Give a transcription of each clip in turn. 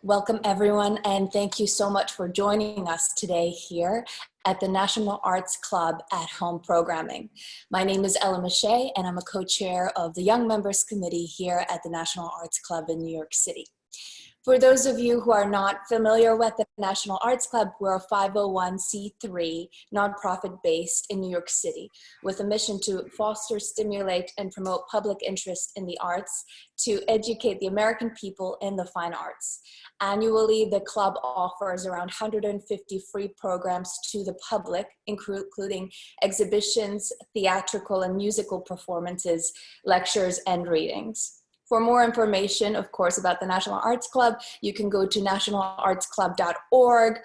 Welcome everyone, and thank you so much for joining us today here at the National Arts Club at Home Programming. My name is Ella Mache, and I'm a co-chair of the Young Members Committee here at the National Arts Club in New York City. For those of you who are not familiar with the National Arts Club, we're a 501c3 nonprofit based in New York City with a mission to foster, stimulate, and promote public interest in the arts to educate the American people in the fine arts. Annually, the club offers around 150 free programs to the public, including exhibitions, theatrical and musical performances, lectures, and readings. For more information, of course, about the National Arts Club, you can go to nationalartsclub.org.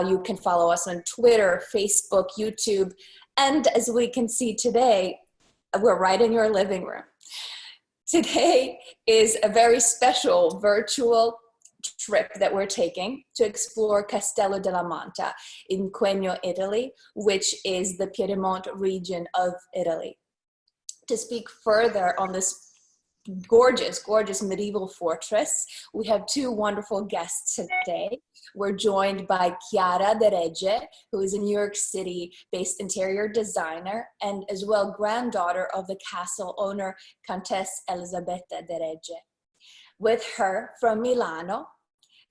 You can follow us on Twitter, Facebook, YouTube, and as we can see today, we're right in your living room. Today is a very special virtual trip that we're taking to explore Castello della Manta in Quegno, Italy, which is the Piedmont region of Italy. To speak further on this gorgeous medieval fortress, we have two wonderful guests today. We're joined by Chiara De Regge, who is a New York City-based interior designer and as well granddaughter of the castle owner, Countess Elisabetta De Regge. With her from Milano,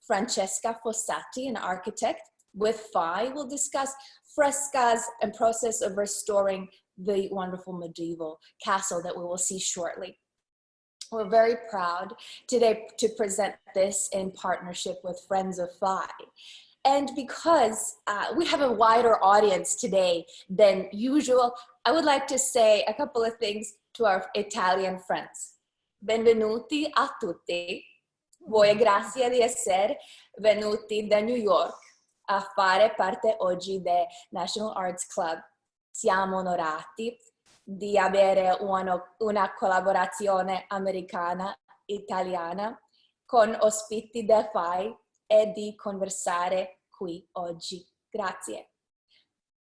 Francesca Fossati, an architect. With Fi, we'll discuss frescoes and process of restoring the wonderful medieval castle that we will see shortly. We're very proud today to present this in partnership with Friends of Fi. And because we have a wider audience today than usual, I would like to say a couple of things to our Italian friends. Benvenuti a tutti. Voi grazie di essere venuti da New York a fare parte oggi del National Arts Club. Siamo onorati di avere una collaborazione americana-italiana con ospiti del FAI e di conversare qui oggi. Grazie.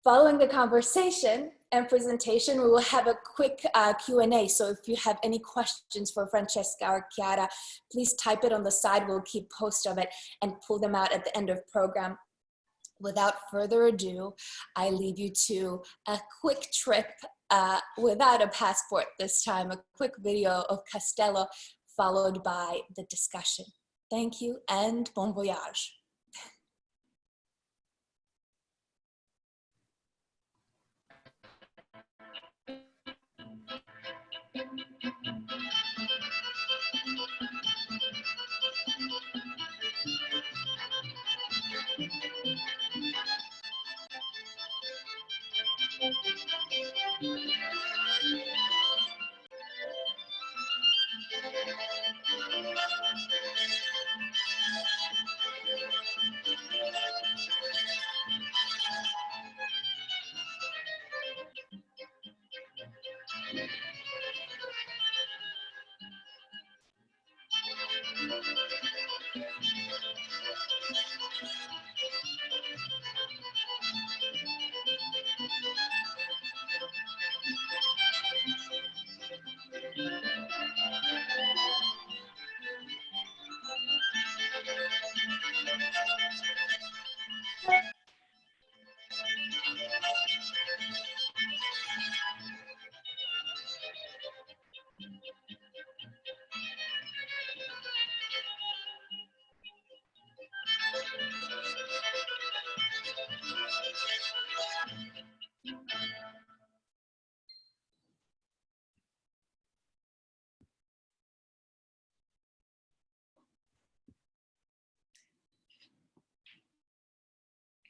Following the conversation and presentation, we will have a quick Q&A. So if you have any questions for Francesca or Chiara, please type it on the side. We'll keep post of it and pull them out at the end of program. Without further ado, I leave you to a quick trip without a passport this time, a quick video of Castello followed by the discussion. Thank you and bon voyage.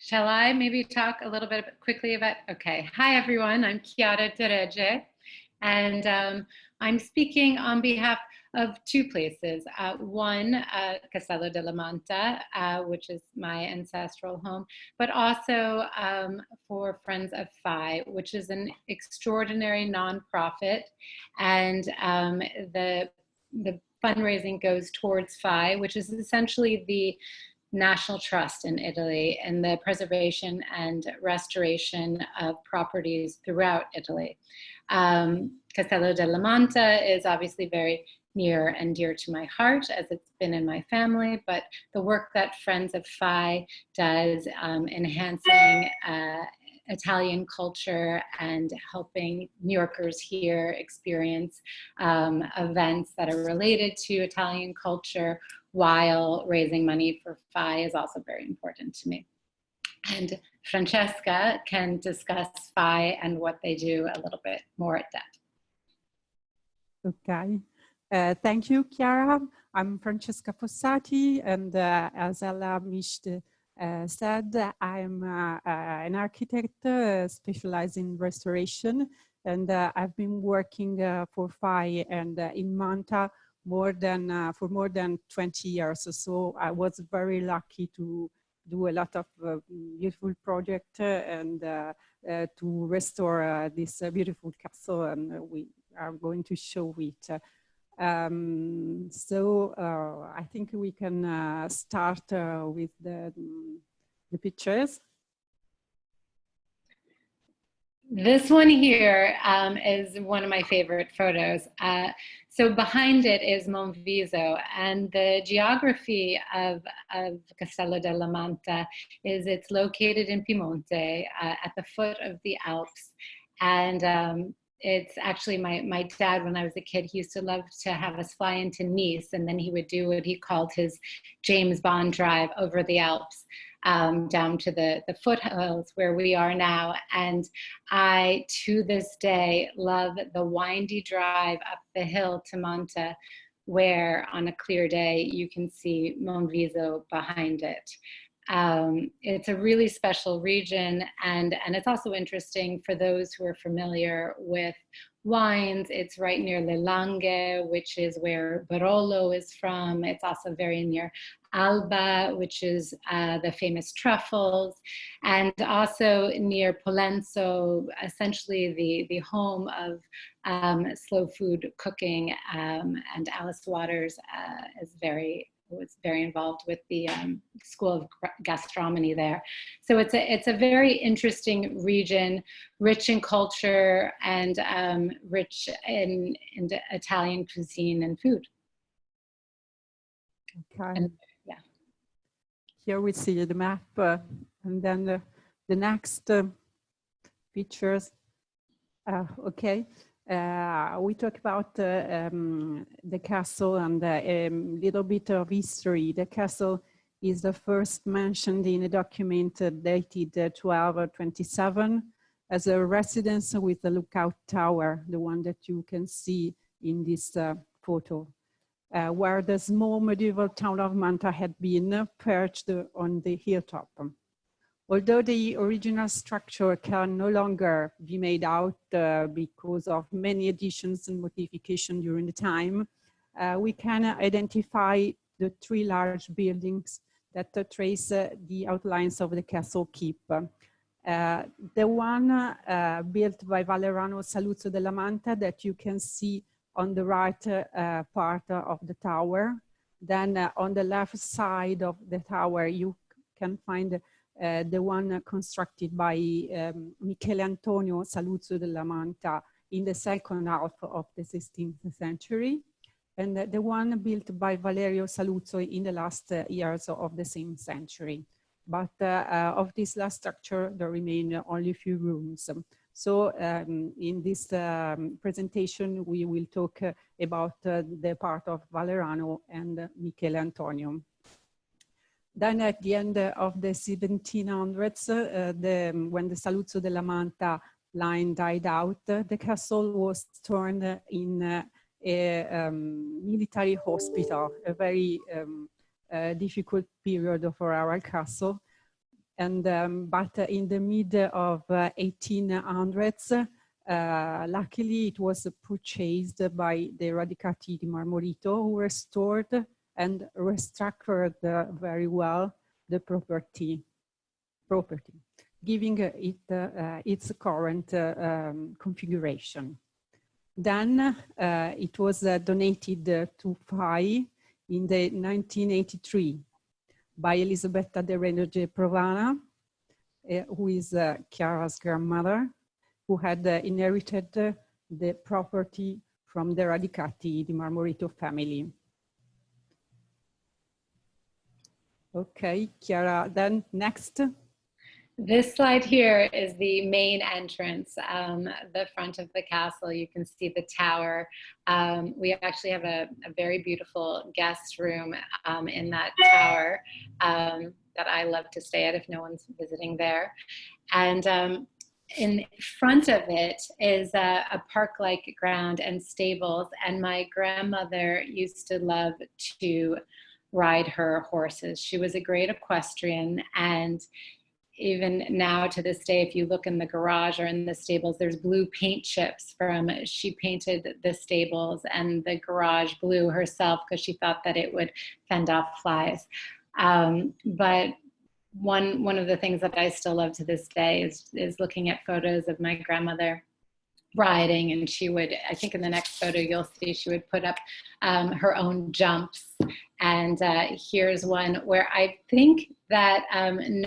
Shall I maybe talk a little bit quickly about, okay. Hi everyone, I'm Chiara De Regge, and I'm speaking on behalf of two places. One, Castello della Manta, which is my ancestral home, but also for Friends of Fi, which is an extraordinary nonprofit, and the fundraising goes towards Fi, which is essentially the national trust in Italy and the preservation and restoration of properties throughout Italy. Castello della Manta is obviously very near and dear to my heart, as it's been in my family, but the work that Friends of Fi does enhancing Italian culture and helping New Yorkers here experience events that are related to Italian culture while raising money for Fi is also very important to me. And Francesca can discuss Fi and what they do a little bit more at depth. Okay. Thank you, Chiara. I'm Francesca Fossati, and as Ella Mishte said, I'm an architect specialized in restoration, and I've been working for Fi and in Manta for more than 20 years. So I was very lucky to do a lot of beautiful projects and to restore this beautiful castle, and we are going to show it. I think we can start with the pictures. This one here is one of my favorite photos. So behind it is Monviso, and the geography of Castello della Manta is it's located in Piedmont at the foot of the Alps. And it's actually my dad, when I was a kid, he used to love to have us fly into Nice, and then he would do what he called his James Bond drive over the Alps. Down to the foothills where we are now. And I, to this day, love the windy drive up the hill to Manta, where on a clear day, you can see Monviso behind it. It's a really special region, and it's also interesting for those who are familiar with wines. It's right near Le Langhe, which is where Barolo is from. It's also very near Alba, which is the famous truffles, and also near Pollenzo, essentially the home of slow food cooking. And Alice Waters was very involved with the School of Gastronomy there. So it's a very interesting region, rich in culture and rich in Italian cuisine and food. Okay. And, yeah. Here we see the map, and then the next pictures. Okay. We talk about the castle and a little bit of history. The castle is the first mentioned in a document dated 1227 as a residence with a lookout tower, the one that you can see in this photo, where the small medieval town of Manta had been perched on the hilltop. Although the original structure can no longer be made out because of many additions and modifications during the time, we can identify the three large buildings that trace the outlines of the castle keep. The one built by Valeriano Saluzzo della Manta that you can see on the right part of the tower. Then on the left side of the tower, you can find the one constructed by Michele Antonio Saluzzo della Manta in the second half of the 16th century, and the one built by Valerio Saluzzo in the last years of the same century. But of this last structure, there remain only a few rooms. So in this presentation, we will talk about the part of Valeriano and Michele Antonio. Then at the end of the 1700s, when the Saluzzo della Manta line died out, the castle was turned in a military hospital, a very difficult period for our castle. And but in the mid of 1800s, luckily it was purchased by the Radicati di Marmorito, who restored and restructured very well the property, giving it its current configuration. Then it was donated to Fi in the 1983 by Elisabetta de Renoge Provana, who is Chiara's grandmother, who had inherited the property from the Radicati di Marmorito family. Okay, Chiara, then next. This slide here is the main entrance, the front of the castle. You can see the tower. We actually have a very beautiful guest room in that tower that I love to stay at if no one's visiting there. And in front of it is a park-like ground and stables. And my grandmother used to love to ride her horses. She was a great equestrian, and even now to this day, if you look in the garage or in the stables, there's blue paint chips from, she painted the stables and the garage blue herself because she thought that it would fend off flies. But one of the things that I still love to this day is looking at photos of my grandmother riding, and she would, I think in the next photo you'll see, she would put up her own jumps. And here's one where I think that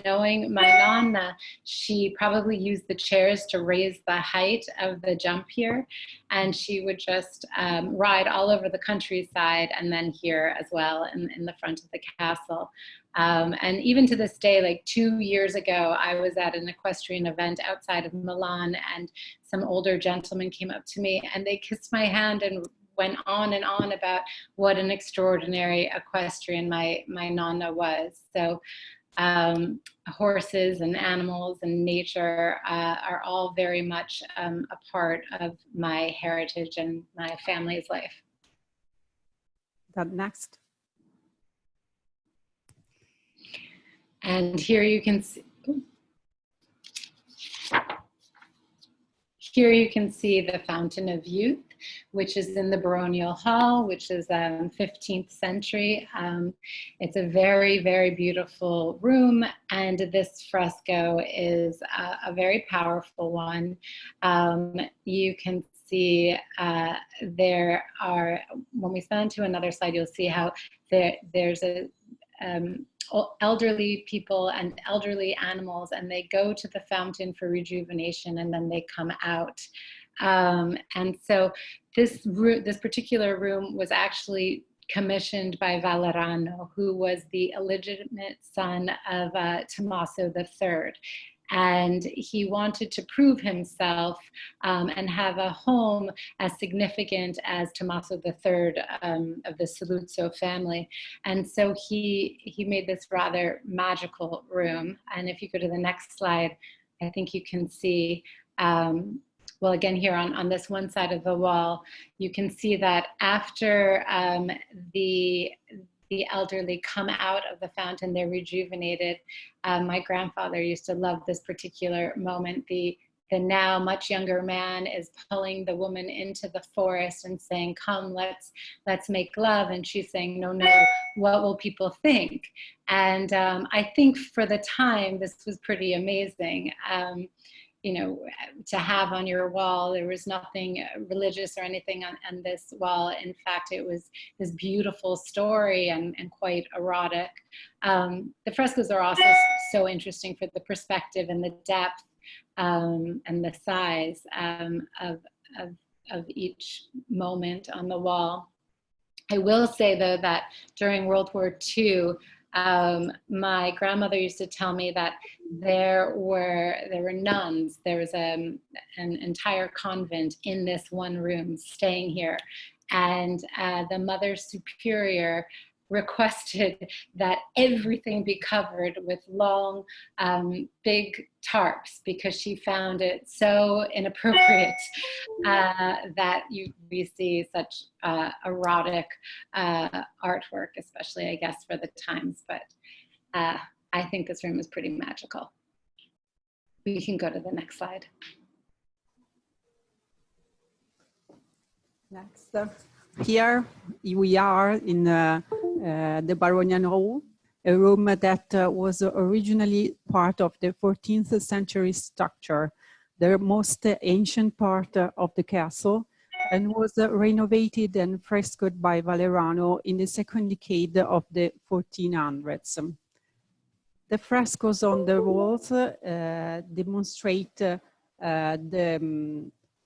knowing my nonna, she probably used the chairs to raise the height of the jump here, and she would just ride all over the countryside and then here as well in the front of the castle. And even to this day, like 2 years ago, I was at an equestrian event outside of Milan, and some older gentlemen came up to me and they kissed my hand and went on and on about what an extraordinary equestrian my nonna was. So horses and animals and nature are all very much a part of my heritage and my family's life. That next. And here you can see, here you can see the Fountain of Youth, which is in the baronial hall, which is 15th century. It's a very, very beautiful room, and this fresco is a very powerful one. You can see there are, when we stand to another slide, you'll see how there's a elderly people and elderly animals, and they go to the fountain for rejuvenation and then they come out. And so this particular room was actually commissioned by Valeriano, who was the illegitimate son of Tommaso III. And he wanted to prove himself and have a home as significant as Tommaso III of the Saluzzo family. And so he made this rather magical room. And if you go to the next slide, I think you can see, well, again, here on this one side of the wall, you can see that after the elderly come out of the fountain, they're rejuvenated. My grandfather used to love this particular moment. The now much younger man is pulling the woman into the forest and saying, come, let's make love. And she's saying, no, what will people think? And I think for the time, this was pretty amazing. You know, to have on your wall. There was nothing religious or anything on this wall. In fact, it was this beautiful story and quite erotic. The frescoes are also so interesting for the perspective and the depth and the size of each moment on the wall. I will say, though, that during World War II, my grandmother used to tell me that there were nuns. There was an entire convent in this one room staying here, and the Mother Superior requested that everything be covered with long, big tarps, because she found it so inappropriate that we see such erotic artwork, especially, I guess, for the times. But I think this room is pretty magical. We can go to the next slide. Next. Here we are in the baronial hall, a room that was originally part of the 14th century structure, the most ancient part of the castle, and was renovated and frescoed by Valeriano in the second decade of the 1400s. The frescoes on the walls demonstrate the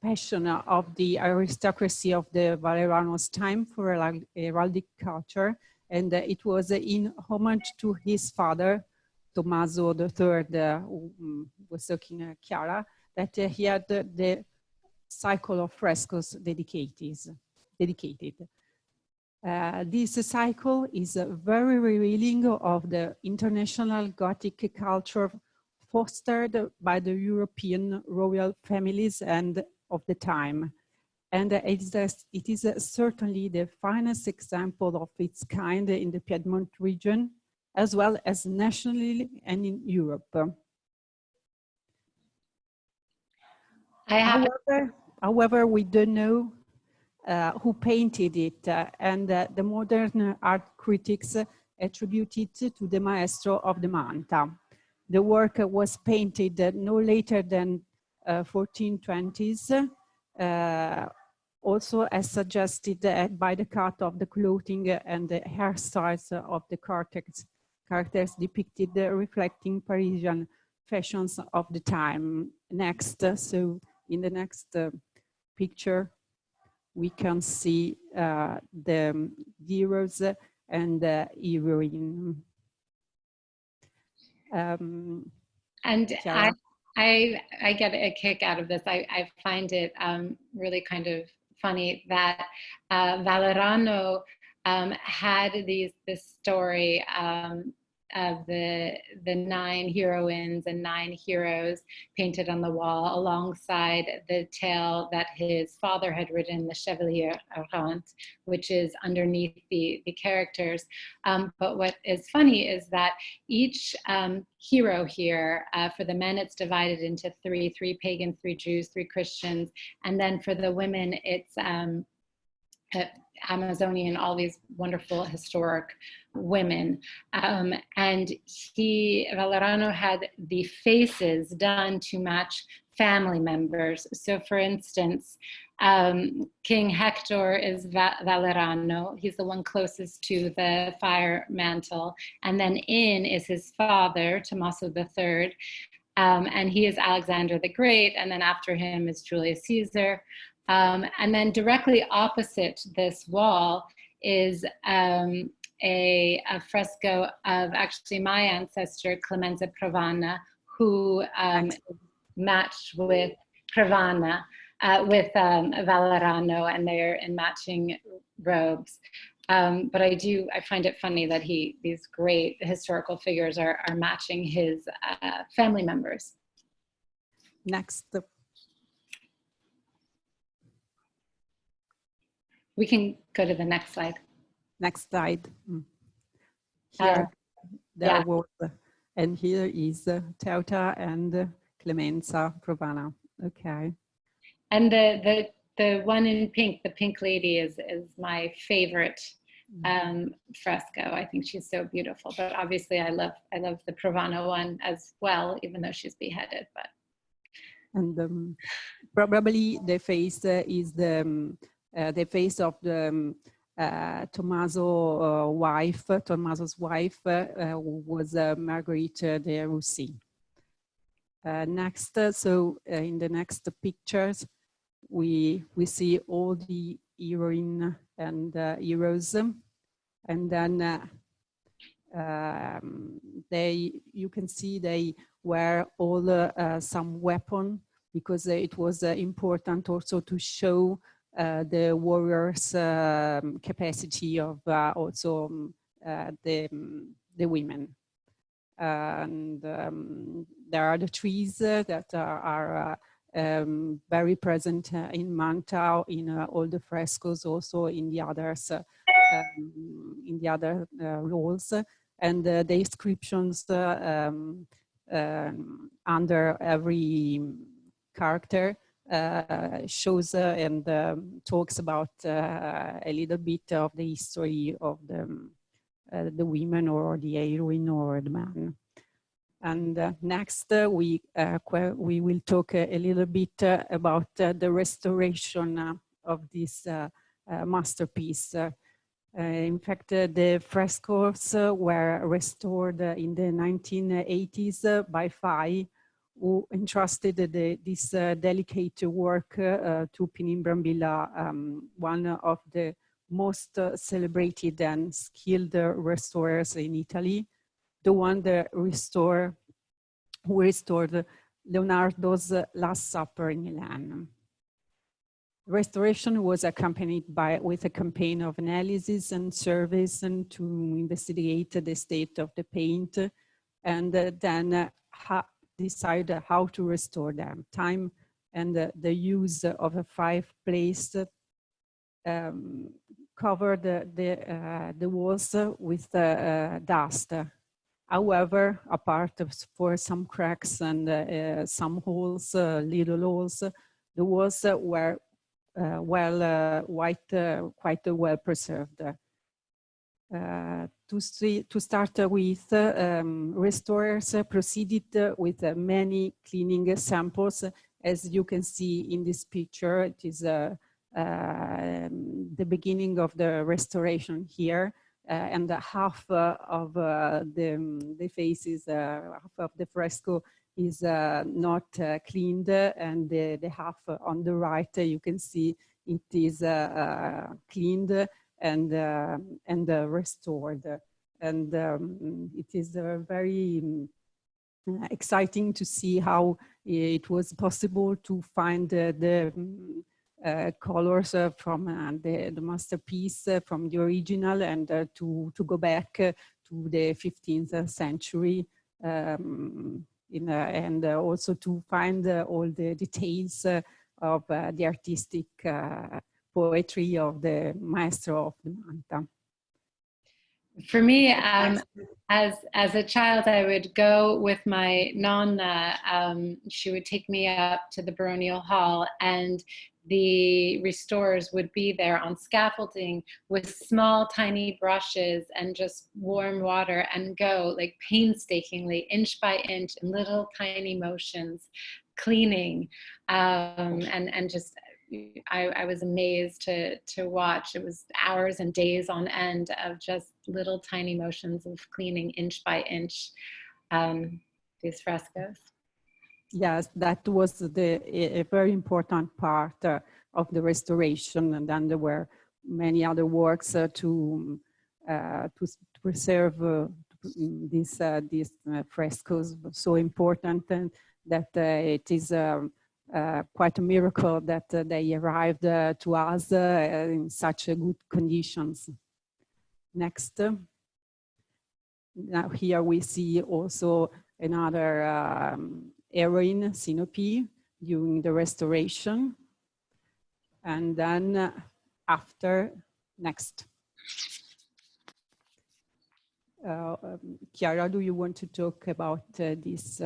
passion of the aristocracy of the Valeranos time for heraldic culture, and it was in homage to his father, Tommaso III, who was talking Chiara, that he had the cycle of frescoes dedicated. This cycle is very revealing of the international Gothic culture fostered by the European royal families and of the time. And it is certainly the finest example of its kind in the Piedmont region, as well as nationally and in Europe. However, we don't know who painted it, and the modern art critics attribute it to the maestro of the Manta. The work was painted no later than 1420s, also as suggested by the cut of the clothing and the hairstyles of the characters depicted, reflecting Parisian fashions of the time. Next, so in the next picture, we can see the heroes and the heroine. And I get a kick out of this. I find it really kind of funny that Valerano had this story of the 9 heroines and 9 heroes painted on the wall alongside the tale that his father had written, the Chevalier Errant, which is underneath the characters. But what is funny is that each hero here, for the men it's divided into 3 pagans, 3 Jews, 3 Christians, and then for the women it's Amazonian, all these wonderful historic women. And Valerano had the faces done to match family members. So for instance, King Hector is Valerano. He's the one closest to the fire mantle. And then in is his father, Tommaso III. And he is Alexander the Great. And then after him is Julius Caesar. And then directly opposite this wall is a fresco of actually my ancestor, Clemenza Pravana, who matched with Pravana, with Valerano, and they're in matching robes. But I find it funny that these great historical figures are matching his family members. Next. We can go to the next slide. Next slide. Here, there was, and here is Teuta and Clemenza Pravana. Okay. And the one in pink, the pink lady, is my favorite fresco. I think she's so beautiful. But obviously, I love the Pravana one as well, even though she's beheaded. But and probably the face is the face of the Tommaso's wife was Marguerite de Russie. Next, so in the next pictures, we see all the heroine and heroes, and then you can see they wear all some weapon, because it was important also to show the warriors' capacity of also the women. And there are the trees that are very present in Manta, in all the frescoes, also in the others, in the other walls, and the inscriptions under every character shows and talks about a little bit of the history of the women or the heroine or the man. And next, we will talk a little bit about the restoration of this masterpiece. In fact, the frescoes were restored in the 1980s by Fai, who entrusted this delicate work to Pinim Brambilla, one of the most celebrated and skilled restorers in Italy, the one that who restored Leonardo's Last Supper in Milan. Restoration was accompanied with a campaign of analysis and surveys and to investigate the state of the paint and then decide how to restore them. Time and the use of a fireplace covered the walls with dust. However, apart for some cracks and some holes, little holes, the walls were quite well preserved. To start with, restorers proceeded with many cleaning samples. As you can see in this picture, it is the beginning of the restoration here. And half of the faces, half of the fresco is not cleaned, and the half on the right, you can see it is cleaned and restored. And it is very exciting to see how it was possible to find the colors from the masterpiece from the original and to go back to the 15th century and also to find all the details of the artistic poetry of the Maestro of the Manta. For me, as a child, I would go with my nonna. She would take me up to the baronial hall, and the restorers would be there on scaffolding with small, tiny brushes and just warm water and go like painstakingly, inch by inch, in little tiny motions, cleaning, and just. I was amazed to watch. It was hours and days on end of just little tiny motions of cleaning inch by inch these frescoes. Yes, that was a very important part of the restoration, and then there were many other works to preserve these frescoes. So important, and that it is. Quite a miracle that they arrived to us in such good conditions. Next. Now here we see also another heroine, Sinope, during the restoration. And then after, next. Chiara, do you want to talk about this?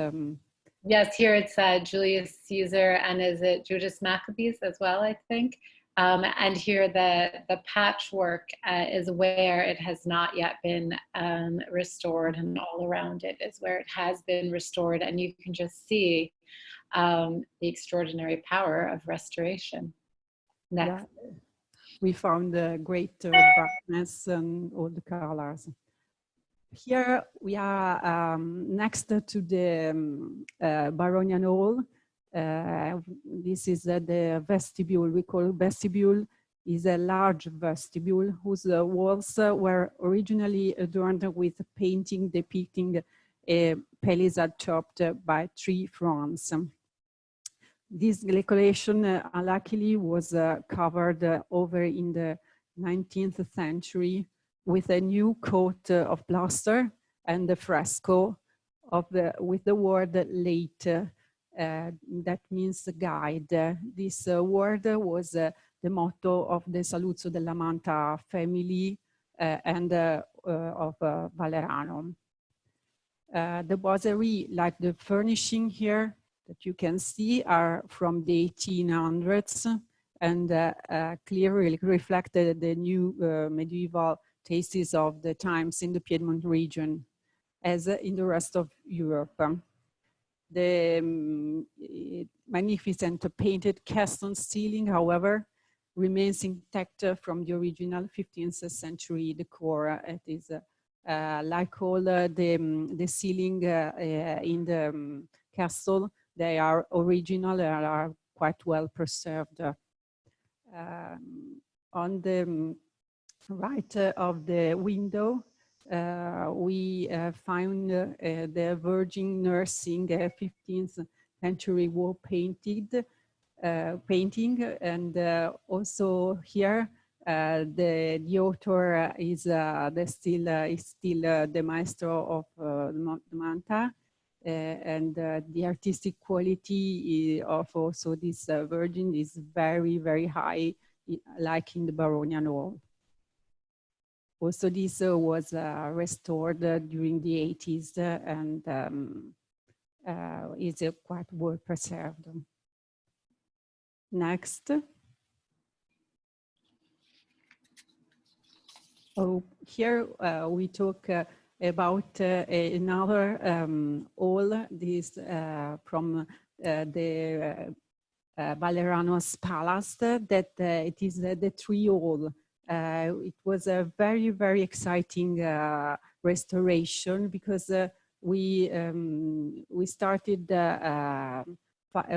Yes, here it's Julius Caesar, and is it Judas Maccabees as well, I think. And here the patchwork is where it has not yet been restored, and all around it is where it has been restored. And you can just see the extraordinary power of restoration. Next. Yeah. We found a great brightness and all the colors. Here we are next to the baronial hall. This is the vestibule. We call vestibule is a large vestibule whose walls were originally adorned with painting depicting a palisade topped by 3 fronts. This decoration unluckily was covered over in the 19th century with a new coat of plaster and the fresco with the word late, that means guide. This word was the motto of the Castello della Manta family and of Valerano. The boiserie, like the furnishing here that you can see, are from the 1800s and clearly reflected the new medieval tastes of the times in the Piedmont region, as in the rest of Europe. The magnificent painted cast-on ceiling, however, remains intact from the original 15th century decor. It is like all the ceiling in the castle. They are original and are quite well preserved. On the right of the window, we found the Virgin nursing 15th century wall painting, and also here the author is still the maestro of the Manta, and the artistic quality of also this Virgin is very, very high, like in the baronial wall. Also, this was restored during the 80s and is quite well preserved. Next. Oh, here we talk about another hall, this from the Valeriano's palace, that it is the tree hall. It was a very, very exciting restoration because we started,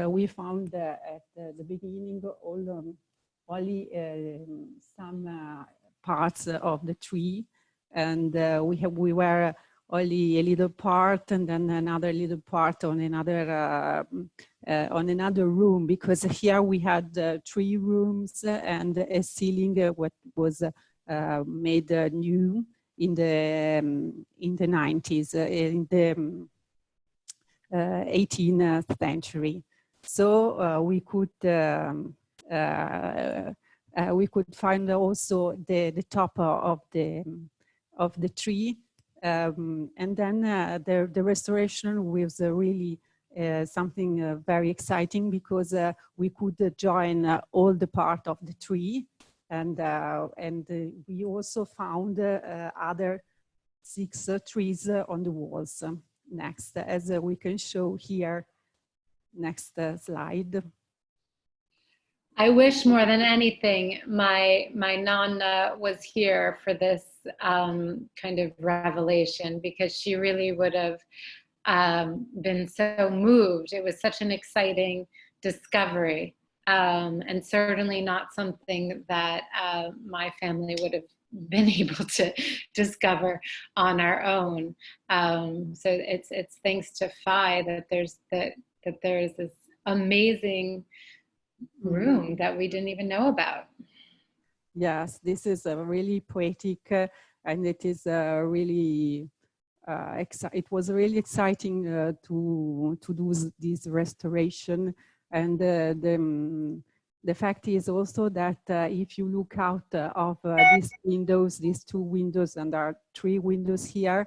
we found at the beginning only some parts of the tree, and we were only a little part, and then another little part on another room, because here we had 3 rooms and a ceiling what was made new in the 90s, in the 18th century. So we could find also the top of the tree, and then the restoration was really something very exciting, because we could join all the part of the tree, and we also found other 6 trees on the walls. Next, as we can show here. Next slide. I wish more than anything my nonna was here for this kind of revelation, because she really would have been so moved. It was such an exciting discovery, and certainly not something that my family would have been able to discover on our own. So it's thanks to Phi that there's this amazing room that we didn't even know about. Yes, this is a really poetic, and it is really it was really exciting to do this restoration. And the fact is also that if you look out of these windows, these 2 windows, and there are 3 windows here,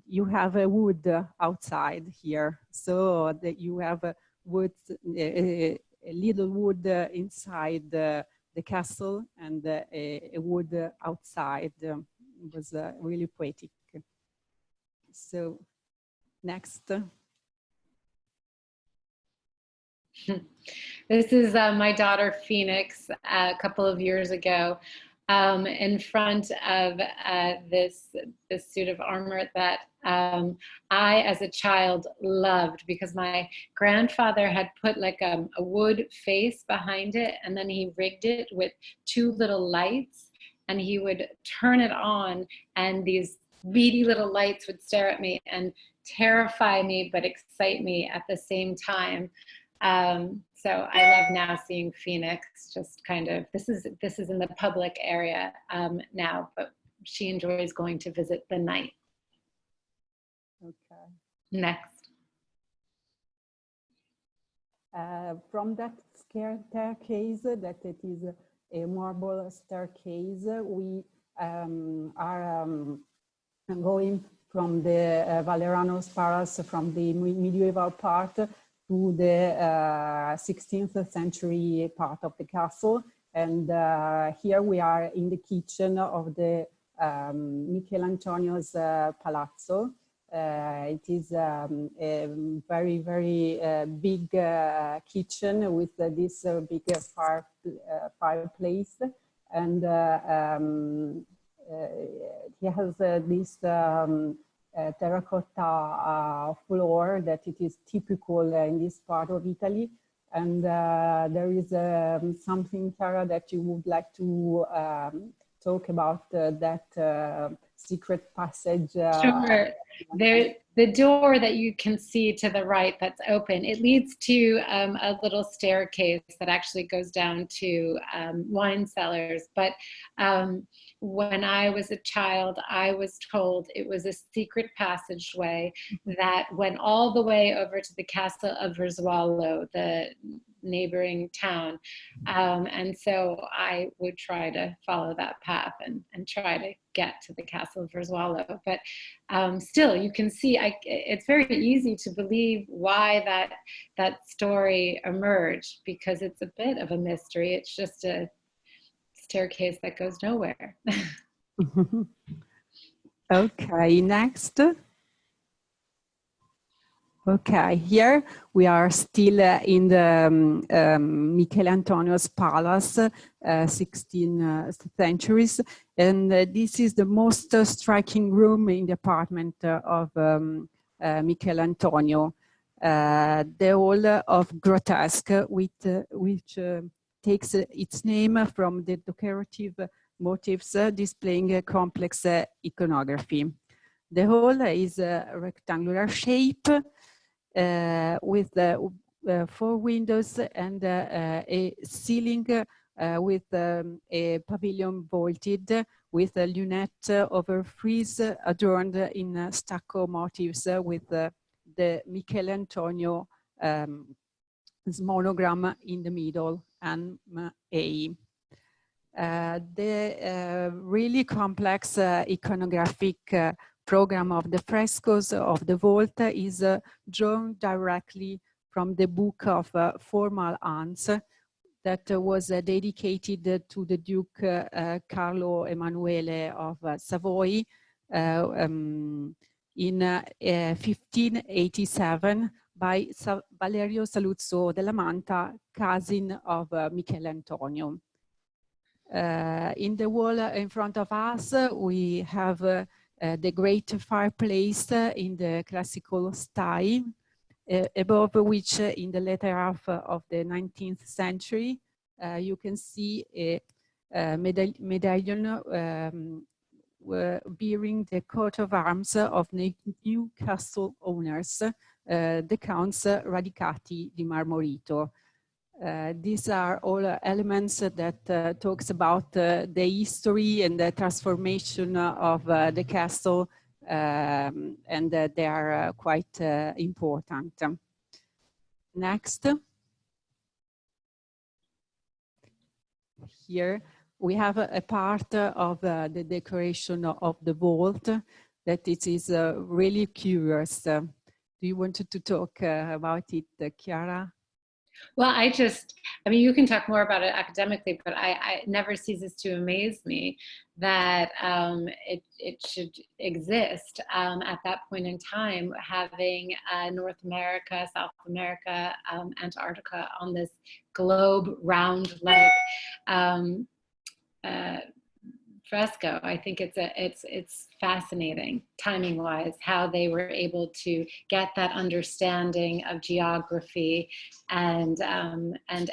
you have a wood outside here, so that you have wood, a little wood inside the castle, and a wood outside. It was really poetic. So next. This is my daughter Phoenix a couple of years ago, in front of this suit of armor that I, as a child, loved, because my grandfather had put like a wood face behind it, and then he rigged it with 2 little lights, and he would turn it on, and these beady little lights would stare at me and terrify me but excite me at the same time. So I love now seeing Phoenix just kind of, this is in the public area now, but she enjoys going to visit the night. Okay. Next. From that staircase, that it is a marble staircase, we are going from the Valeriano's Palace, from the medieval part, to the 16th century part of the castle. And here we are in the kitchen of the Michelantonio's Palazzo. It is a very, very big kitchen with this big fireplace. And he has this terracotta floor that it is typical in this part of Italy. And there is something, Chiara, that you would like to talk about that secret passage. Sure. The door that you can see to the right that's open, it leads to a little staircase that actually goes down to wine cellars. But when I was a child, I was told it was a secret passageway that went all the way over to the castle of Verzuolo, the neighboring town. And so I would try to follow that path and try to get to the castle of Verzuolo. But still, you can see, it's very easy to believe why that story emerged, because it's a bit of a mystery. It's just a staircase that goes nowhere. Okay, next. Okay, here we are still in the Michele Antonio's palace, 16th centuries, and this is the most striking room in the apartment of Michele Antonio, the hall of grotesque, which takes its name from the decorative motifs displaying a complex iconography. The hall is a rectangular shape with 4 windows and a ceiling with a pavilion vaulted with a lunette over frieze adorned in stucco motifs with the Michele Antonio monogram in the middle, and A. The really complex iconographic program of the frescoes of the vault is drawn directly from the book of formal Hans that was dedicated to the Duke Carlo Emanuele of Savoy in 1587 by Valerio Saluzzo della Manta, cousin of Michele Antonio. In the wall in front of us, we have the great fireplace in the classical style, above which in the later half of the 19th century, you can see a medallion bearing the coat of arms of the new castle owners, the Counts Radicati di Marmorito. These are all elements that talks about the history and the transformation of the castle, and they are quite important. Next. Here we have a part of the decoration of the vault that it is really curious. Do you want to talk about it, Chiara? Well, I mean, you can talk more about it academically, but it never ceases to amaze me that it should exist at that point in time, having North America, South America, Antarctica on this globe round like fresco. I think it's fascinating timing wise how they were able to get that understanding of geography and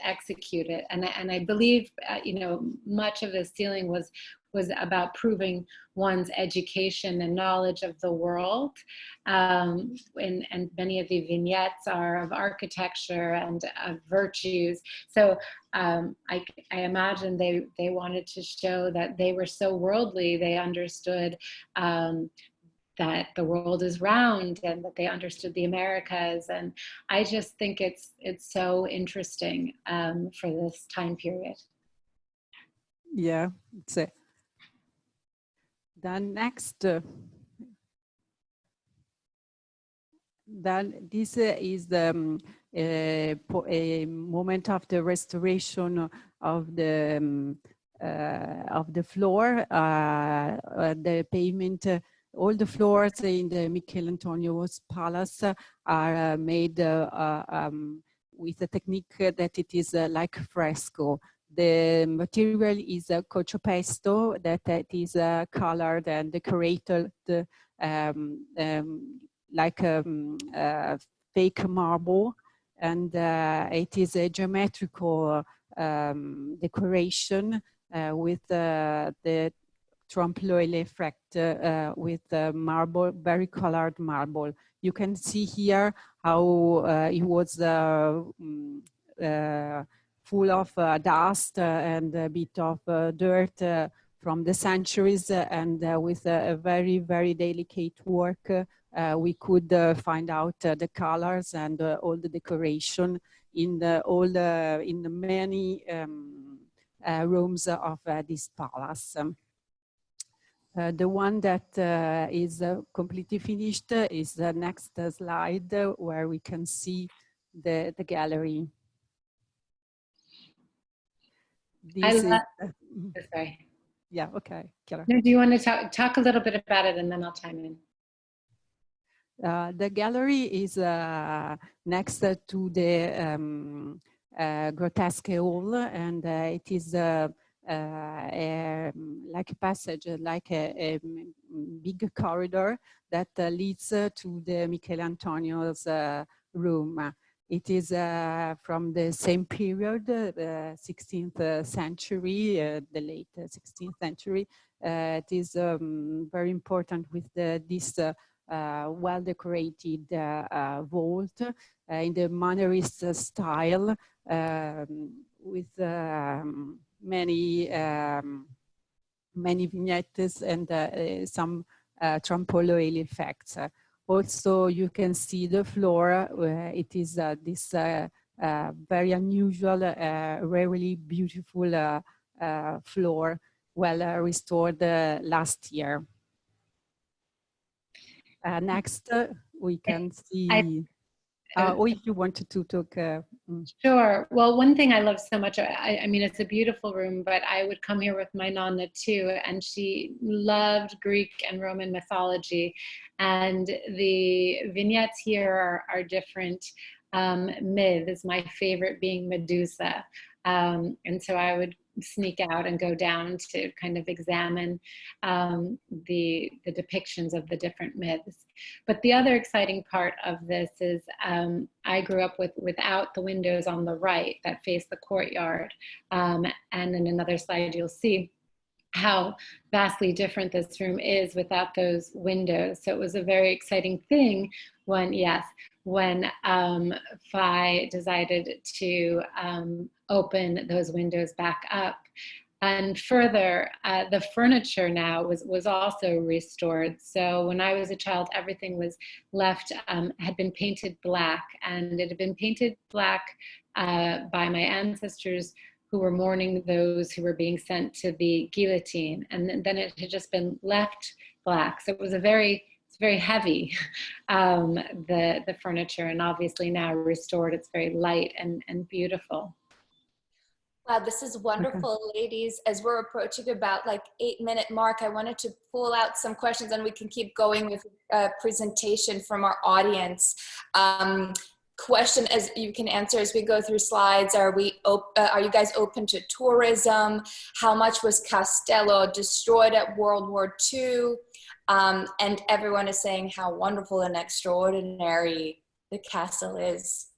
execute it. And I believe you know, much of the ceiling was about proving one's education and knowledge of the world. And many of the vignettes are of architecture and of virtues. So I imagine they wanted to show that they were so worldly, they understood that the world is round and that they understood the Americas. And I just think it's so interesting for this time period. Yeah, it's a then next, then this is the a moment of the restoration of the floor, the pavement. All the floors in the Michele Antonio's palace are made with a technique that it is like fresco. The material is coccio pesto that is colored and decorated like fake marble, and it is a geometrical decoration with the trompe-l'oeil effect with marble, very colored marble. You can see here how it was full of dust and a bit of dirt from the centuries, and with a very, very delicate work, we could find out the colors and all the decoration in the many rooms of this palace. The one that is completely finished is the next slide, where we can see the gallery. This is, sorry. Yeah, okay. Chiara. No, do you want to talk a little bit about it, and then I'll chime in? The gallery is next to the grotesque hall, and it is like a passage, like a big corridor that leads to the Michelantonio's room. It is from the same period, 16th century, the late 16th century. It is very important with this well-decorated vault in the Mannerist style, with many vignettes and some trompe-l'oeil effects. Also, you can see the floor. It is this very unusual, rarely beautiful floor, well restored last year. Next, we can see, or if you wanted to talk. Sure. Well, one thing I love so much, I mean, it's a beautiful room, but I would come here with my nonna too, and she loved Greek and Roman mythology. And the vignettes here are different myths, my favorite being Medusa. And so I would sneak out and go down to kind of examine the depictions of the different myths. But the other exciting part of this is I grew up without the windows on the right that face the courtyard. And in another slide, you'll see how vastly different this room is without those windows. So it was a very exciting thing when Phi decided to open those windows back up. And further, the furniture now was also restored. So when I was a child, everything was left, had been painted black, and it had been painted black by my ancestors who were mourning those who were being sent to the guillotine. And then it had just been left black. So it was it's very heavy, the furniture, and obviously now restored, it's very light and beautiful. Wow, this is wonderful, ladies. As we're approaching about like 8-minute mark, I wanted to pull out some questions, and we can keep going with a presentation from our audience. Question as you can answer as we go through slides. Are you guys open to tourism? How much was Castello destroyed at World War II? And everyone is saying how wonderful and extraordinary the castle is.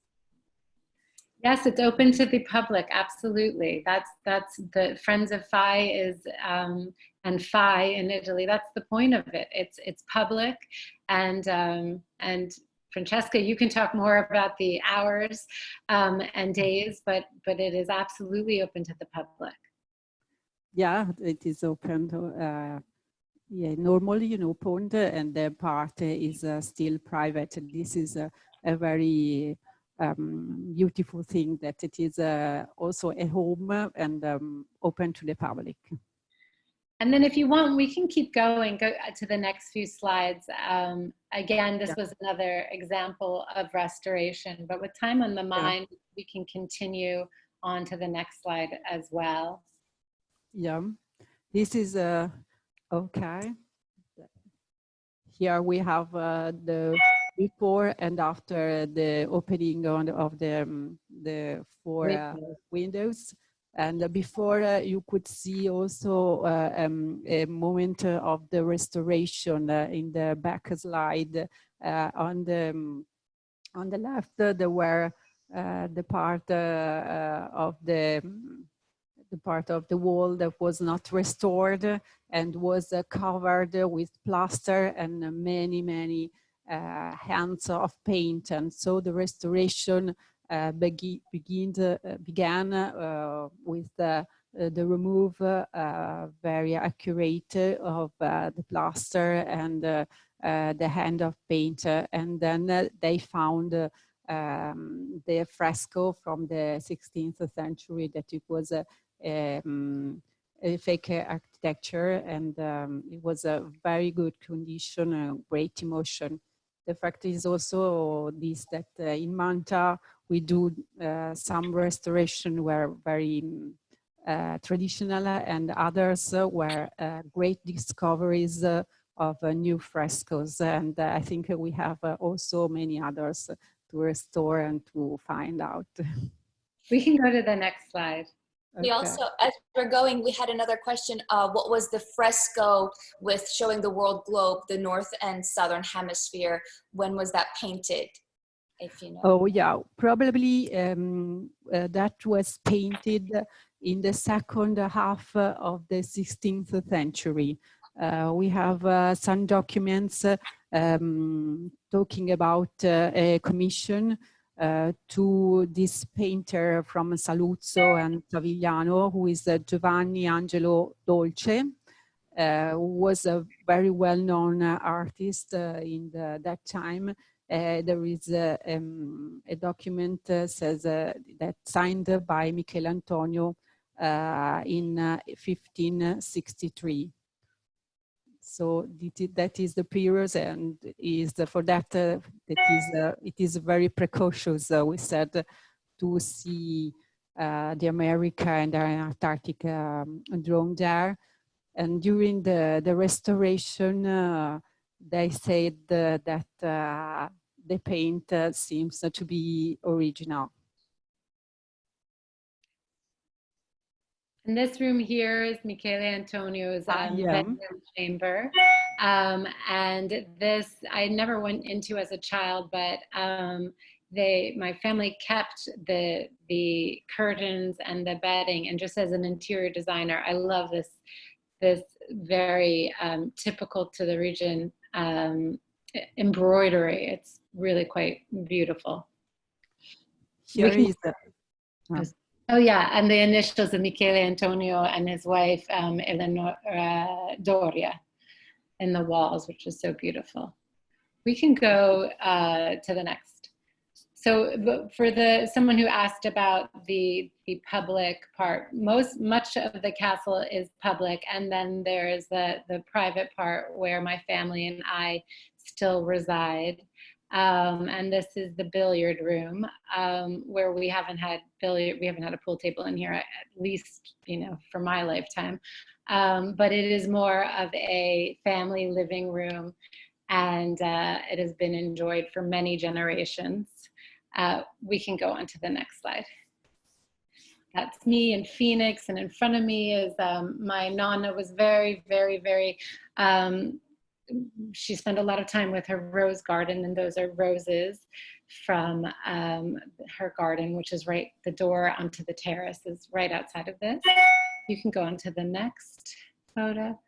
Yes, it's open to the public. Absolutely. That's the Friends of Phi is and Phi in Italy. That's the point of it. It's public, and Francesca, you can talk more about the hours and days, but it is absolutely open to the public. Yeah, it is open to, yeah, normally opened, and the part is still private. This is a very beautiful thing, that it is also a home and open to the public. And then if you want, we can keep going, go to the next few slides. Again, this was another example of restoration, but with time on the mind, we can continue on to the next slide as well. Yeah, this is okay. Here we have the before and after the opening of the 4 windows. And before you could see also a moment of the restoration in the back slide. On the left, there were the part of the wall that was not restored and was covered with plaster and many hands of paint. And so the restoration began with the remove very accurate of the plaster and the hand of paint. And then they found the fresco from the 16th century that it was a fake architecture, and it was a very good condition, great emotion. The fact is also this, that in Manta we do some restoration were very traditional, and others were great discoveries of new frescoes. And I think we have also many others to restore and to find out. We can go to the next slide. We also, as we're going, we had another question. What was the fresco with showing the world globe, the North and Southern Hemisphere? When was that painted, if you know? Oh yeah, probably that was painted in the second half of the 16th century. We have some documents talking about a commission to this painter from Saluzzo and Savigliano, who is Giovanni Angelo Dolce, who was a very well-known artist in that time. There is a document says that signed by Michele Antonio in 1563. So that is the period, and is for that it is very precautious. We said to see the America and the Antarctic drawn there, and during the restoration, they said that the paint seems to be original. And this room here is Michele Antonio's bedroom chamber. And this I never went into as a child, but my family kept the curtains and the bedding. And just as an interior designer, I love this very typical to the region embroidery. It's really quite beautiful. Here is the... Oh yeah, and the initials of Michele Antonio and his wife Eleonora Doria in the walls, which is so beautiful. We can go to the next. So for someone who asked about the public part, much of the castle is public, and then there's the private part where my family and I still reside. And this is the billiard room, where we haven't had a pool table in here, at least, for my lifetime. But it is more of a family living room, and it has been enjoyed for many generations. We can go on to the next slide. That's me in Phoenix, and in front of me is my Nonna was very, very, very, she spent a lot of time with her rose garden, and those are roses from her garden, which is right, the door onto the terrace is right outside of this. You can go on to the next photo.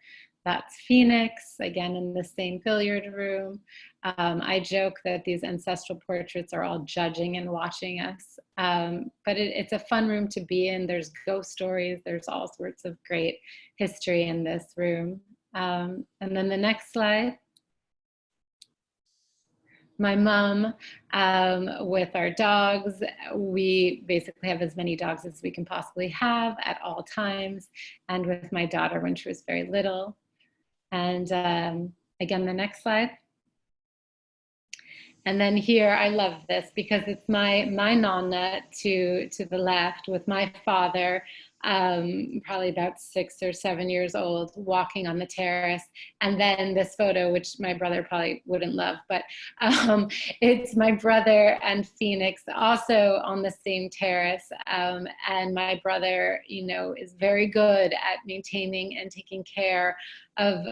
That's Phoenix, again in the same billiard room. I joke that these ancestral portraits are all judging and watching us, but it's a fun room to be in. There's ghost stories, there's all sorts of great history in this room. And then the next slide. My mom with our dogs. We basically have as many dogs as we can possibly have at all times, and with my daughter when she was very little. And again, the next slide. And then here, I love this because it's my Nonna to the left with my father probably about 6 or 7 years old, walking on the terrace. And then this photo, which my brother probably wouldn't love, but it's my brother and Phoenix also on the same terrace. And my brother, is very good at maintaining and taking care of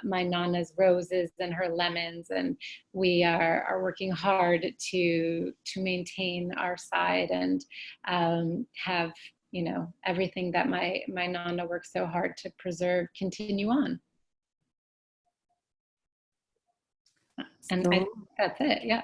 my Nana's roses and her lemons. And we are working hard to maintain our side and have everything that my Nana worked so hard to preserve continue on. And I think that's it. Yeah.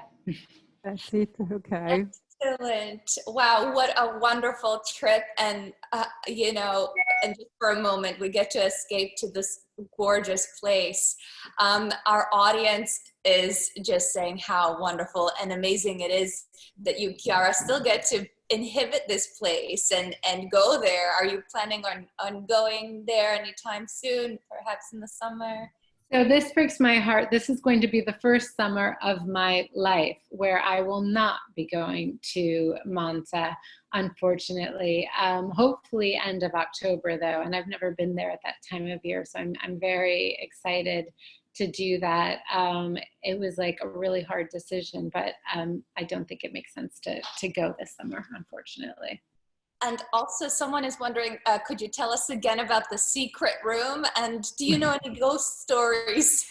That's it. Okay. Excellent. Wow, what a wonderful trip. And, and just for a moment, we get to escape to this gorgeous place. Our audience is just saying how wonderful and amazing it is that you, Chiara, still get to inhabit this place and go there. Are you planning on going there anytime soon, perhaps in the summer? So this breaks my heart. This is going to be the first summer of my life where I will not be going to Manta, unfortunately. Hopefully end of October though, and I've never been there at that time of year, so I'm very excited to do that. It was like a really hard decision, but I don't think it makes sense to go this summer, unfortunately. And also someone is wondering, could you tell us again about the secret room? And do you know any ghost stories?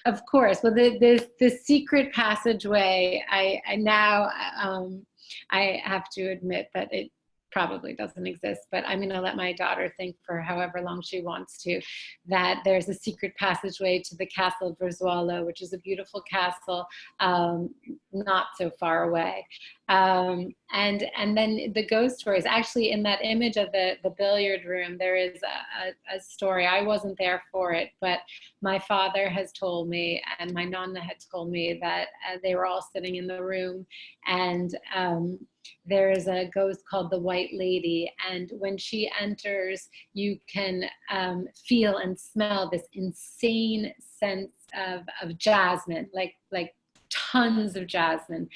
Of course. Well, the secret passageway, I now I have to admit that it probably doesn't exist, but I'm going to let my daughter think for however long she wants to, that there's a secret passageway to the castle of Verzuolo, which is a beautiful castle not so far away. And then the ghost stories, actually in that image of the billiard room, there is a story. I wasn't there for it, but my father has told me and my Nonna had told me that they were all sitting in the room, and there is a ghost called the White Lady, and when she enters, you can feel and smell this insane sense of jasmine, like tons of jasmine.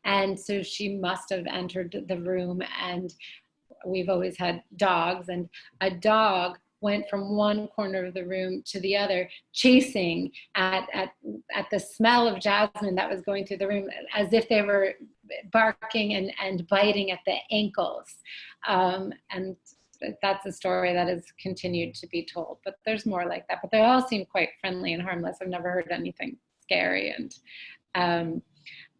And so she must have entered the room, and we've always had dogs, and a dog went from one corner of the room to the other, chasing at the smell of jasmine that was going through the room, as if they were barking and biting at the ankles. And that's a story that has continued to be told, but there's more like that. But they all seem quite friendly and harmless. I've never heard anything scary. And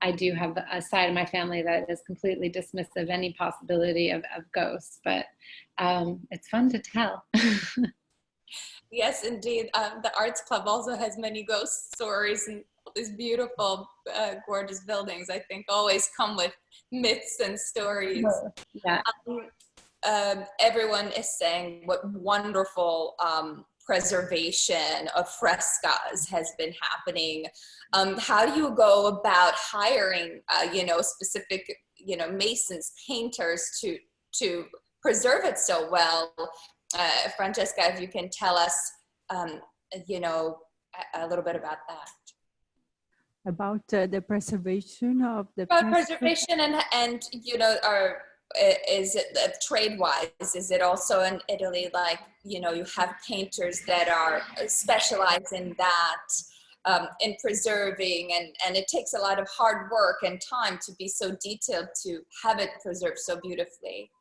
I do have a side of my family that is completely dismissive of any possibility of ghosts, but it's fun to tell. Yes, indeed. The Arts Club also has many ghost stories, and these beautiful, gorgeous buildings, I think, always come with myths and stories. Yeah. Everyone is saying what wonderful preservation of frescoes has been happening. How do you go about hiring, specific, masons, painters to preserve it so well? Francesca, if you can tell us, a little bit about that. About the preservation of the preservation and is it trade-wise? Is it also in Italy, like, you have painters that are specialized in that, in preserving, and it takes a lot of hard work and time to be so detailed to have it preserved so beautifully?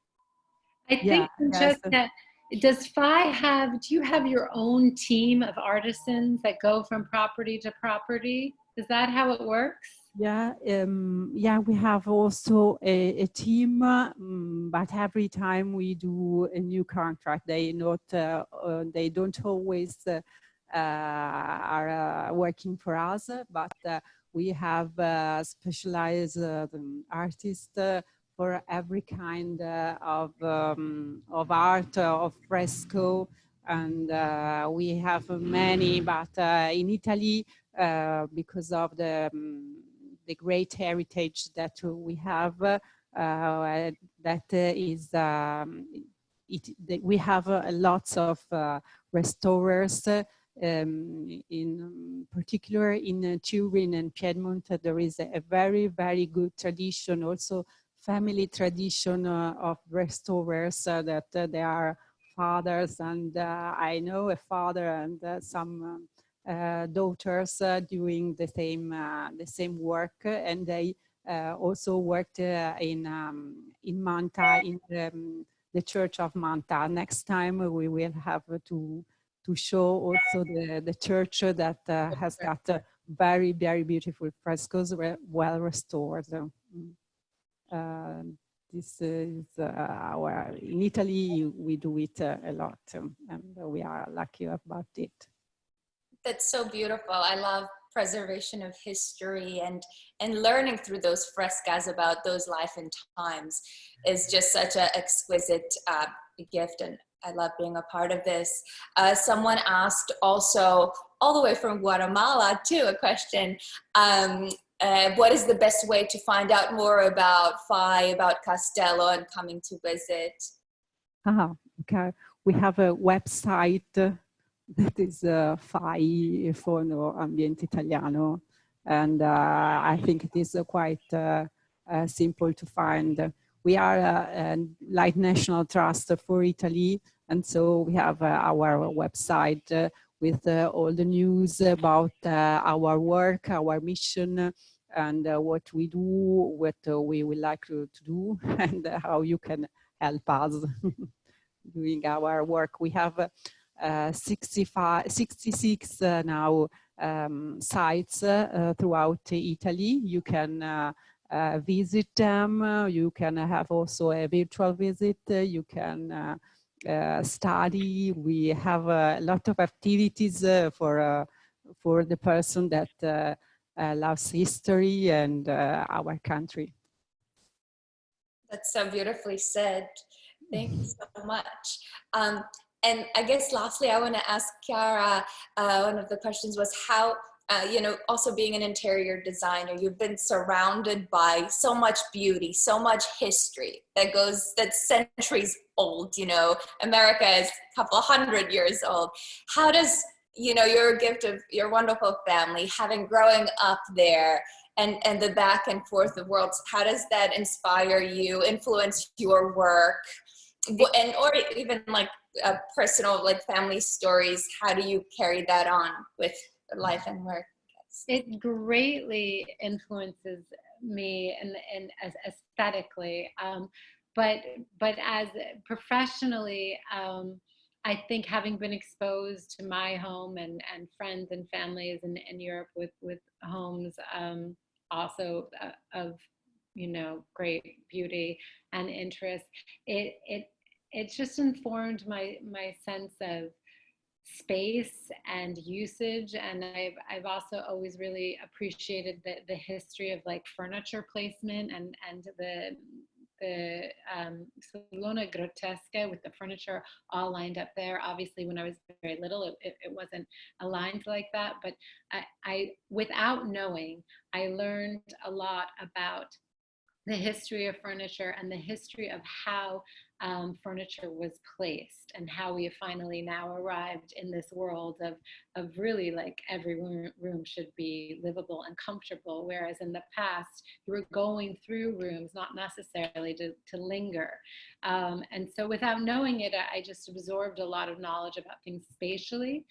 I think just that, do you have your own team of artisans that go from property to property? Is that how it works? Yeah, we have also a team, but every time we do a new contract, they don't always are working for us, but we have specialized artists for every kind of art, of fresco, and we have many, but in Italy, because of the great heritage that we have, we have lots of restorers. In particular, in Turin and Piedmont, there is a very, very good tradition, also family tradition of restorers that they are fathers, and I know a father and some daughters doing the same work, and they also worked in Manta, in the Church of Manta. Next time we will have to show also the church that has got very, very beautiful frescoes, well restored. This is in Italy, we do it a lot, and we are lucky about it. That's so beautiful. I love preservation of history, and learning through those frescoes about those life and times is just such an exquisite gift, and I love being a part of this. Someone asked also, all the way from Guatemala too, a question. What is the best way to find out more about FI, about Castello, and coming to visit? Okay. We have a website that is FI, Fondo Ambiente Italiano, and I think it is quite simple to find. We are a Light National Trust for Italy, and so we have our website with all the news about our work, our mission, and what we do, what we would like to do, and how you can help us doing our work. We have 66 now sites throughout Italy. You can visit them. You can have also a virtual visit. You can study. We have a lot of activities for the person that loves history and our country. That's so beautifully said. Thank you so much. And I guess lastly, I want to ask Chiara, one of the questions was how, also being an interior designer, you've been surrounded by so much beauty, so much history that's centuries old. America is a couple 100 years old. How does, your gift of your wonderful family, growing up there, and the back and forth of worlds, how does that inspire you, influence your work, and or even like personal, like family stories? How do you carry that on with life and work? It greatly influences me and aesthetically, but as professionally, I think having been exposed to my home and friends and families in Europe with homes also of great beauty and interest, it just informed my sense of space and usage. And I've also always really appreciated the history of like furniture placement and the salone grotesque with the furniture all lined up there. Obviously, when I was very little, it wasn't aligned like that, but I without knowing, I learned a lot about the history of furniture and the history of how furniture was placed, and how we have finally now arrived in this world of really like every room should be livable and comfortable, whereas in the past you were going through rooms not necessarily to linger, and so without knowing it, I just absorbed a lot of knowledge about things spatially.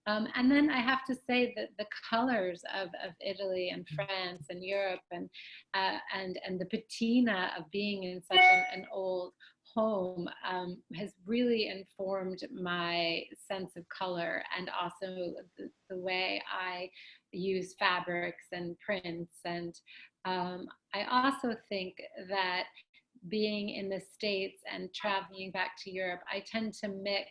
And then I have to say that the colors of Italy and France and Europe and the patina of being in such an old home has really informed my sense of color, and also the way I use fabrics and prints. And I also think that being in the States and traveling back to Europe, I tend to mix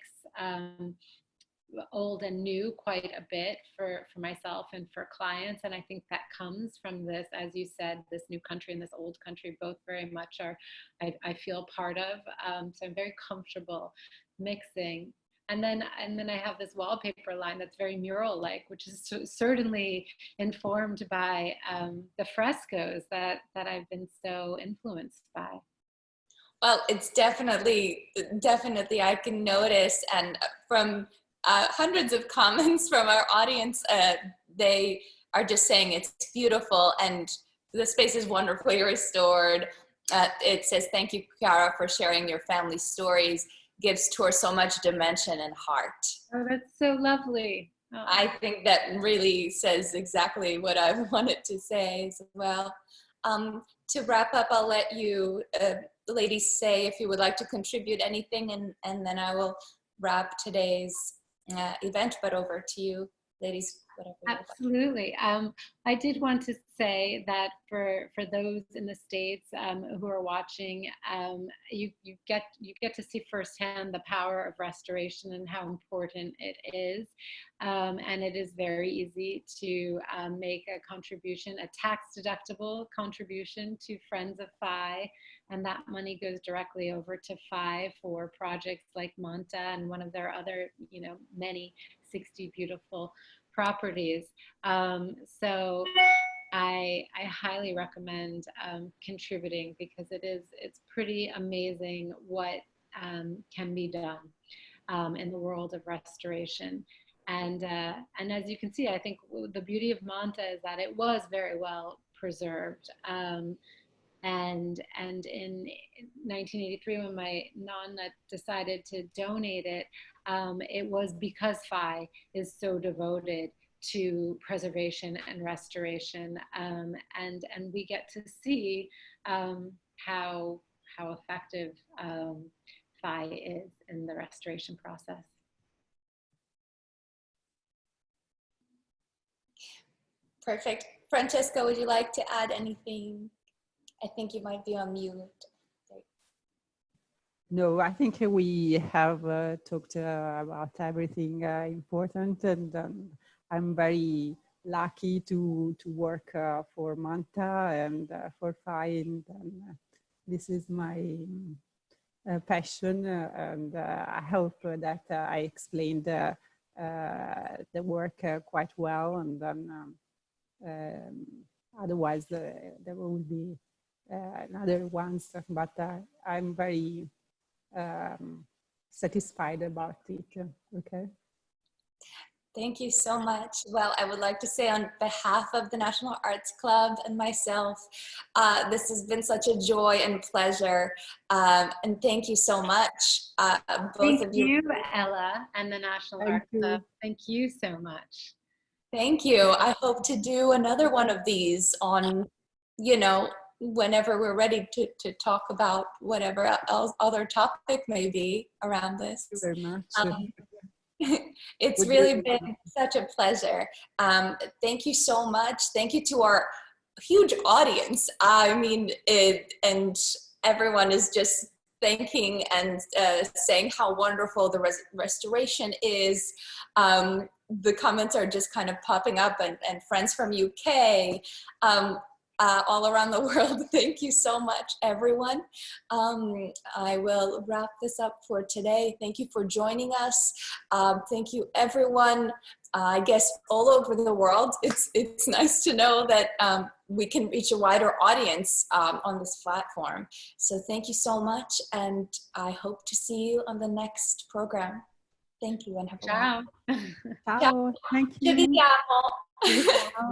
old and new quite a bit for myself and for clients. And I think that comes from this, as you said, this new country and this old country, both very much I feel part of. So I'm very comfortable mixing. And then I have this wallpaper line that's very mural-like, which is certainly informed by the frescoes that I've been so influenced by. Well, it's definitely I can notice, and from hundreds of comments from our audience, they are just saying it's beautiful and the space is wonderfully restored. It says, thank you, Chiara, for sharing your family stories. Gives tour so much dimension and heart. Oh, that's so lovely. Oh. I think that really says exactly what I wanted to say as well. To wrap up, I'll let you ladies say if you would like to contribute anything, and then I will wrap today's event, but over to you, ladies. Absolutely. I did want to say that for those in the States who are watching, you get to see firsthand the power of restoration and how important it is. And it is very easy to make a contribution, a tax-deductible contribution to Friends of Phi, and that money goes directly over to Phi for projects like Manta and one of their other, many 60 beautiful properties. So I highly recommend contributing, because it's pretty amazing what can be done in the world of restoration. And as you can see, I think the beauty of Manta is that it was very well preserved. And in 1983, when my nonna decided to donate it, it was because Phi is so devoted to preservation and restoration, and we get to see how effective Phi is in the restoration process. Perfect. Francesca, would you like to add anything? I think you might be on mute. No, I think we have talked about everything important, and I'm very lucky to work for Manta and for Phi, and this is my passion, and I hope that I explained the work quite well, and then otherwise there will be another ones, but I'm very satisfied about it. Okay. Thank you so much. Well, I would like to say on behalf of the National Arts Club and myself, this has been such a joy and pleasure. And thank you so much, both of you. Thank you, Ella, and the National Arts Club. Thank you so much. Thank you. I hope to do another one of these on, whenever we're ready to talk about whatever else, other topic may be around this. Thank you very much. It's really been such a pleasure. Thank you so much. Thank you to our huge audience. I mean, and everyone is just thanking and saying how wonderful the restoration is. The comments are just kind of popping up, and friends from UK, all around the world. Thank you so much, everyone. I will wrap this up for today. Thank you for joining us. Thank you, everyone. I guess all over the world. It's nice to know that we can reach a wider audience on this platform. So thank you so much, and I hope to see you on the next program. Thank you, and have a Ciao. Ciao. Thank you. Ci vediamo.